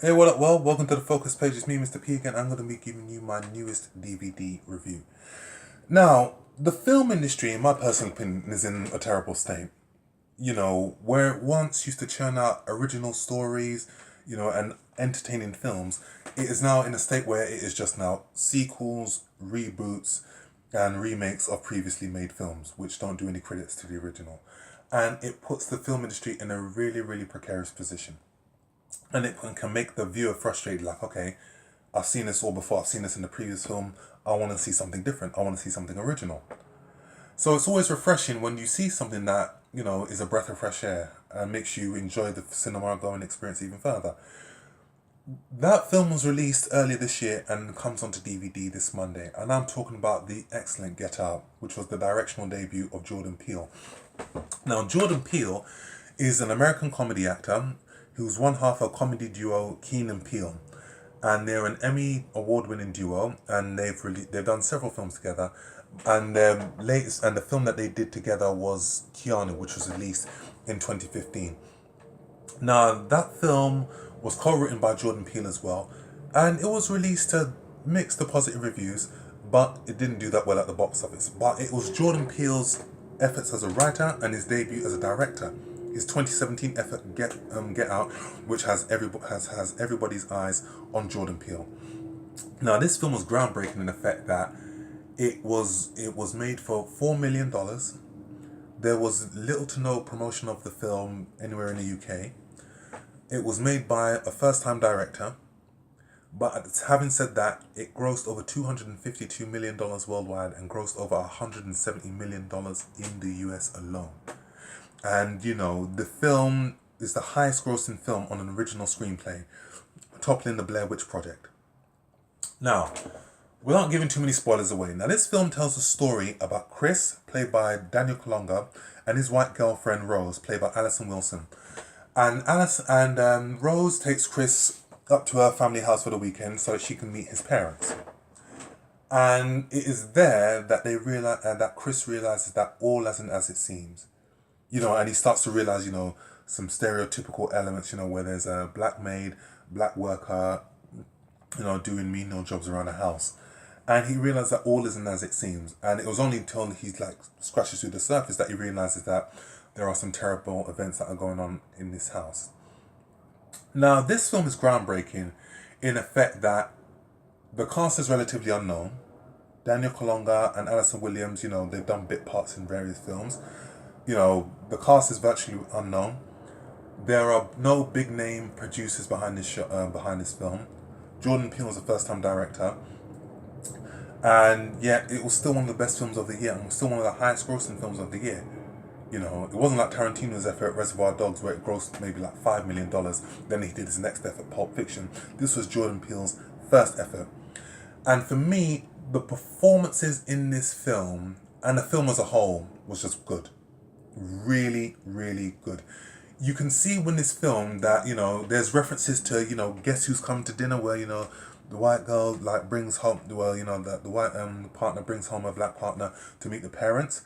Hey, what up? Well, welcome to the Focus Page. It's me, Mr. P again. I'm going to be giving you my newest DVD review. Now, the film industry, in my personal opinion, is in a terrible state. Where it once used to churn out original stories, and entertaining films, it is now in a state where it is just now sequels, reboots, and remakes of previously made films, which don't do any credits to the original. And it puts the film industry in a really, really precarious position. And it can make the viewer frustrated, like, okay, I've seen this all before, I've seen this in the previous film, I want to see something different, I want to see something original. So it's always refreshing when you see something that, is a breath of fresh air and makes you enjoy the cinema going experience even further. That film was released earlier this year and comes onto DVD this Monday. And I'm talking about the excellent Get Out, which was the directional debut of Jordan Peele. Now, Jordan Peele is an American comedy actor who's one half of comedy duo Keen and Peele. And they're an Emmy award-winning duo, and they've done several films together. And their latest and the film that they did together was Keanu, which was released in 2015. Now that film was co-written by Jordan Peele as well, and it was released to mixed to positive reviews, but it didn't do that well at the box office. But it was Jordan Peele's efforts as a writer and his debut as a director. His 2017 effort Get Out, which has everybody's eyes on Jordan Peele. Now this film was groundbreaking in the fact that it was made for $4 million. There was little to no promotion of the film anywhere in the UK. It was made by a first-time director, but having said that, it grossed over $252 million worldwide and grossed over $170 million in the US alone. And the film is the highest grossing film on an original screenplay, toppling the Blair Witch Project. Now, without giving too many spoilers away, now this film tells a story about Chris, played by Daniel Kaluuya, and his white girlfriend Rose, played by Allison Williams. And Rose takes Chris up to her family house for the weekend so that she can meet his parents. And it is there that they realize that Chris realizes that all isn't as it seems. And he starts to realize, some stereotypical elements, where there's a black maid, black worker, doing menial jobs around the house. And he realized that all isn't as it seems. And it was only until he scratches through the surface that he realizes that there are some terrible events that are going on in this house. Now, this film is groundbreaking in the fact that the cast is relatively unknown. Daniel Kaluuya and Allison Williams, they've done bit parts in various films. The cast is virtually unknown. There are no big name producers behind this behind this film. Jordan Peele was a first time director, and yet it was still one of the best films of the year, and still one of the highest grossing films of the year. It wasn't like Tarantino's effort at Reservoir Dogs, where it grossed maybe like $5 million. Then he did his next effort, Pulp Fiction. This was Jordan Peele's first effort, and for me, the performances in this film and the film as a whole was just good. Really, really good. You can see when this film that, there's references to, Guess Who's Come to Dinner, where, the white girl brings home, the white partner brings home a black partner to meet the parents,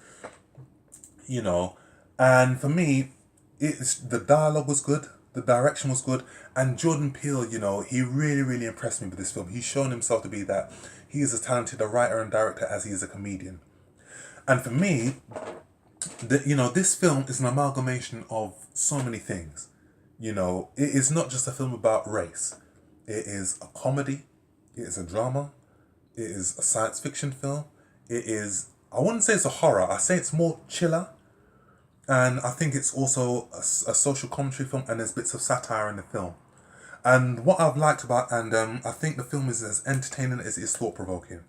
and for me, the dialogue was good, the direction was good, and Jordan Peele, he really, really impressed me with this film. He's shown himself to be that he is as talented a writer and director as he is a comedian. And for me, this film is an amalgamation of so many things. It is not just a film about race. It is a comedy. It is a drama. It is a science fiction film. I wouldn't say it's a horror. I say it's more chiller. And I think it's also a social commentary film, and there's bits of satire in the film. And what I've liked about, I think the film is as entertaining as it is thought-provoking.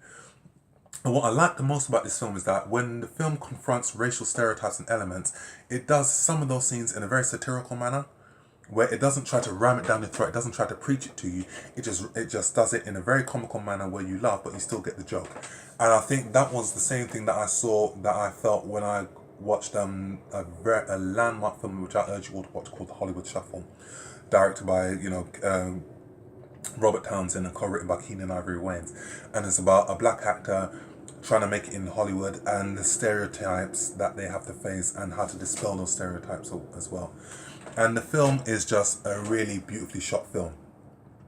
And what I like the most about this film is that when the film confronts racial stereotypes and elements, it does some of those scenes in a very satirical manner, where it doesn't try to ram it down your throat, it doesn't try to preach it to you, it just does it in a very comical manner where you laugh but you still get the joke. And I think that was the same thing that I felt when I watched a landmark film which I urge you all to watch, called The Hollywood Shuffle, directed by Robert Townsend and co-written by Keenan Ivory Wayans, and it's about a black actor trying to make it in Hollywood and the stereotypes that they have to face and how to dispel those stereotypes as well. And the film is just a really beautifully shot film.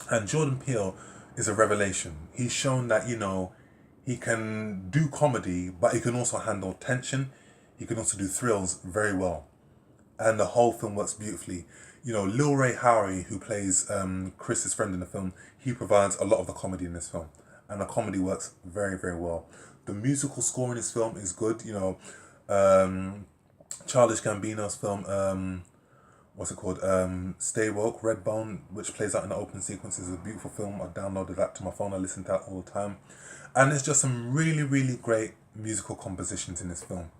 And Jordan Peele is a revelation. He's shown that, he can do comedy, but he can also handle tension. He can also do thrills very well. And the whole film works beautifully. Lil Ray Howery, who plays Chris's friend in the film, he provides a lot of the comedy in this film. And the comedy works very, very well. The musical score in this film is good. Childish Gambino's film, what's it called? Stay Woke, Redbone, which plays out in the opening sequence, is a beautiful film. I downloaded that to my phone. I listen to that all the time. And there's just some really, really great musical compositions in this film.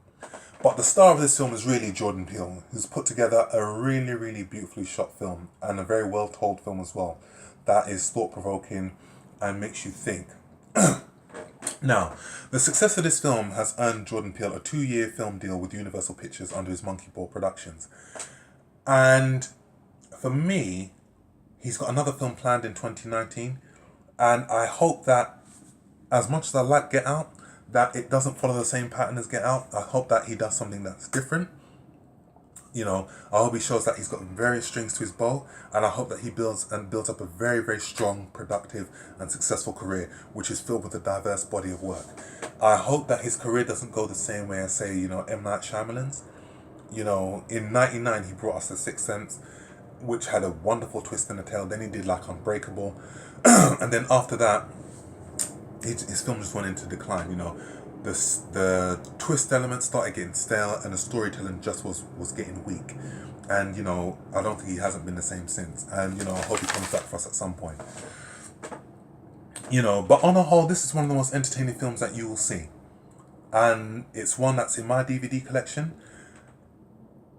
But the star of this film is really Jordan Peele, who's put together a really, really beautifully shot film and a very well told film as well. That is thought-provoking and makes you think. Now, the success of this film has earned Jordan Peele a 2-year film deal with Universal Pictures under his Monkey Paw Productions. And for me, he's got another film planned in 2019. And I hope that, as much as I like Get Out, that it doesn't follow the same pattern as Get Out. I hope that he does something that's different. I hope he shows that he's got various strings to his bow, and I hope that he builds up a very, very strong, productive, and successful career, which is filled with a diverse body of work. I hope that his career doesn't go the same way as, say, M. Night Shyamalan's. In '99 he brought us The Sixth Sense, which had a wonderful twist in the tail. Then he did like Unbreakable, and then after that, his film just went into decline. The twist element started getting stale, and the storytelling just was getting weak. And I don't think he hasn't been the same since. And I hope he comes back for us at some point. But on the whole, this is one of the most entertaining films that you will see, and it's one that's in my DVD collection.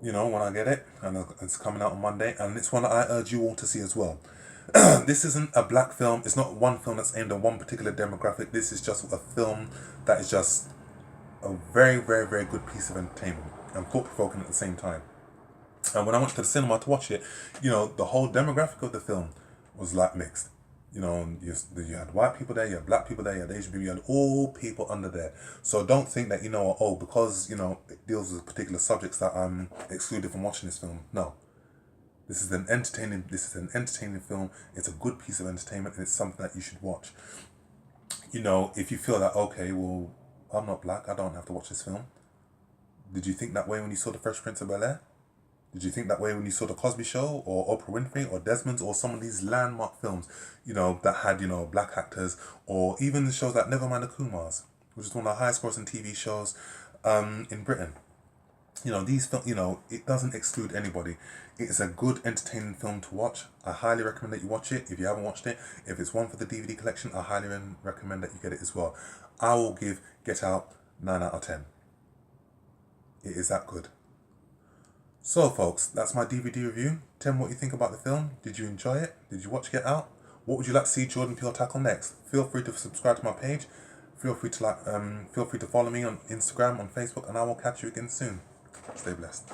When I get it, and it's coming out on Monday, and it's one that I urge you all to see as well. This isn't a black film. It's not one film that's aimed at one particular demographic. This is just a film that is just a very, very, very good piece of entertainment and thought-provoking at the same time. And when I went to the cinema to watch it, the whole demographic of the film was like mixed. You had white people there, you had black people there, you had Asian people, you had all people under there. So don't think that, because, it deals with particular subjects that I'm excluded from watching this film. No. This is an entertaining film. It's a good piece of entertainment, and it's something that you should watch. If you feel that, okay, well, I'm not black, I don't have to watch this film. Did you think that way when you saw The Fresh Prince of Bel-Air? Did you think that way when you saw The Cosby Show, or Oprah Winfrey, or Desmond's, or some of these landmark films, that had, black actors, or even the shows like Nevermind the Kumars, which is one of the highest grossing TV shows in Britain. These films, it doesn't exclude anybody. It is a good, entertaining film to watch. I highly recommend that you watch it if you haven't watched it. If it's one for the DVD collection, I highly recommend that you get it as well. I will give Get Out 9 out of 10. It is that good. So, folks, that's my DVD review. Tell me what you think about the film. Did you enjoy it? Did you watch Get Out? What would you like to see Jordan Peele tackle next? Feel free to subscribe to my page. Feel free to follow me on Instagram, on Facebook, and I will catch you again soon. Stay blessed.